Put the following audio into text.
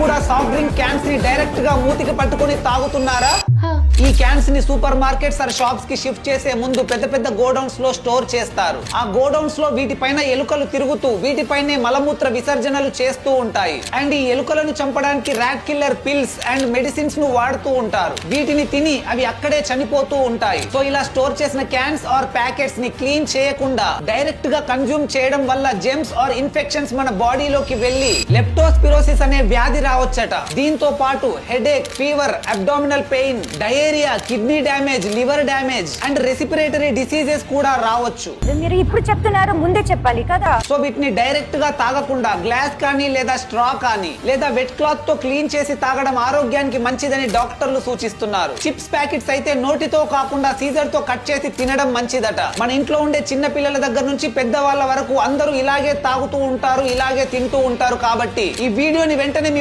కూడా soft drink cans ని direct గా మూతికి పట్టుకొని తాగుతున్నారా? ఈ క్యాన్స్ ని సూపర్ మార్కెట్స్ ఆర్ షాప్స్ కి షిఫ్ట్ చేసే ముందు పెద్ద పెద్ద గోడౌన్స్ లో స్టోర్ చేస్తారు. ఆ గోడౌన్స్ లో వీటిపైన ఎలుకలు తిరుగుతూ వీటిపైనే మలమూత్ర విసర్జనలు చేస్తూ ఉంటాయి. అండ్ ఈ ఎలుకలను చంపడానికి rat killer pills and medicines ను వాడుతూ ఉంటారు. వీటిని తిని అవి అక్కడే చనిపోతూ ఉంటాయి. సో ఇలా స్టోర్ చేసిన క్యాన్స్ ఆర్ ప్యాకెట్స్ ని క్లీన్ చేయకుండా డైరెక్ట్ గా కన్జ్యూమ్ చేయడం వల్ల జెమ్స్ ఆర్ ఇన్ఫెక్షన్స్ మన బాడీలోకి వెళ్లి లెప్టోస్పిరోసిస్ అనే వ్యాధి రావచ్చట. దీంతో పాటు headache, fever, abdominal pain, diarrhoea, kidney damage, liver damage and respiratory diseases కూడా రావచ్చు. మీరు ఇప్పుడు చెప్తున్నారు, ముందే చెప్పాలి కదా. సో వీటిని డైరెక్ట్ గా తాగకుండా గ్లాస్ కానీ లేదా స్ట్రా కానీ లేదా వెట్ క్లాత్ తో క్లీన్ చేసి తాగడం ఆరోగ్యానికి మంచిదని డాక్టర్లు సూచిస్తున్నారు. చిప్స్ ప్యాకెట్స్ అయితే నోటితో కాకుండా సీజర్ తో కట్ చేసి తినడం మంచిదట. మన ఇంట్లో ఉండే చిన్న పిల్లల దగ్గర నుంచి పెద్దవాళ్ళ వరకు అందరూ ఇలాగే తాగుతూ ఉంటారు, ఇలాగే తింటూ ఉంటారు. కాబట్టి ఈ వీడియోని వెంటనే మీ